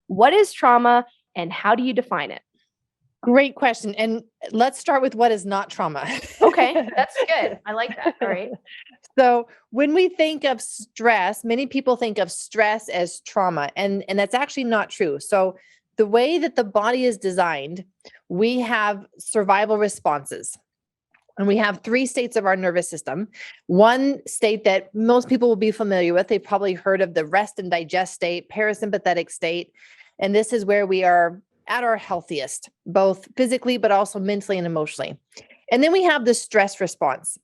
What is trauma and how do you define it? Great question. And let's start with what is not trauma. Okay, that's good. I like that. All right. So when we think of stress, many people think of stress as trauma, and that's actually not true. So the way that the body is designed, we have survival responses. And we have three states of our nervous system. One state that most people will be familiar with, they've probably heard of the rest and digest state, parasympathetic state. And this is where we are at our healthiest, both physically, but also mentally and emotionally. And then we have the stress response.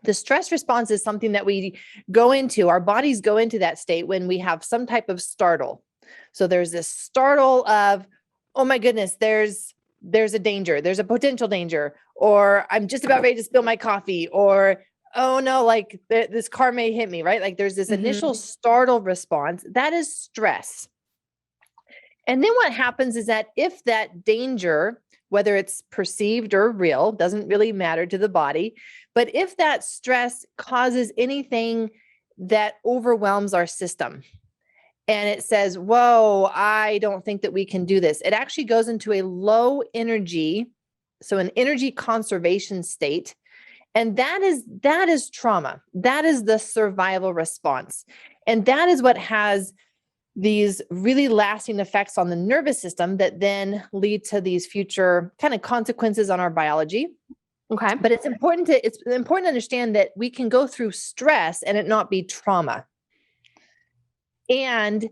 The stress response is something that we go into, our bodies go into that state when we have some type of startle. So there's this startle of, oh my goodness, there's a danger, there's a potential danger, or I'm just about ready to spill my coffee, or oh no, like this car may hit me, right? Like there's this initial startle response. That is stress. And then what happens is that if that danger, whether it's perceived or real, doesn't really matter to the body, but if that stress causes anything that overwhelms our system and it says, whoa, I don't think that we can do this, it actually goes into a low energy, so an energy conservation state. And that is trauma. That is the survival response. And that is what has these really lasting effects on the nervous system that then lead to these future kind of consequences on our biology. Okay. But it's important to understand that we can go through stress and it not be trauma. And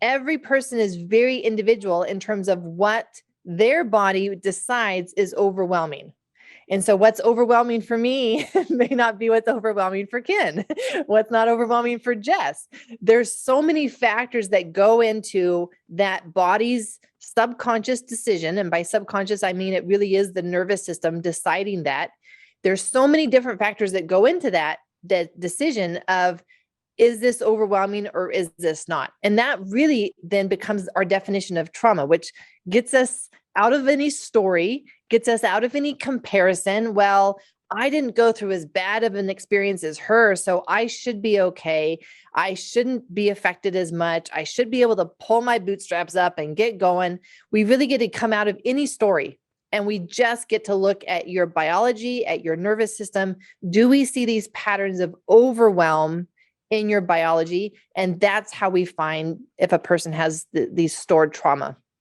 every person is very individual in terms of what their body decides is overwhelming. And so what's overwhelming for me may not be what's overwhelming for Ken, what's not overwhelming for Jess. There's so many factors that go into that body's subconscious decision. And by subconscious, I mean, it really is the nervous system deciding that. There's so many different factors that go into that decision of, is this overwhelming or is this not? And that really then becomes our definition of trauma, which gets us out of any story, gets us out of any comparison. Well, I didn't go through as bad of an experience as her, so I should be okay. I shouldn't be affected as much. I should be able to pull my bootstraps up and get going. We really get to come out of any story and we just get to look at your biology, at your nervous system. Do we see these patterns of overwhelm in your biology? And that's how we find if a person has these stored trauma.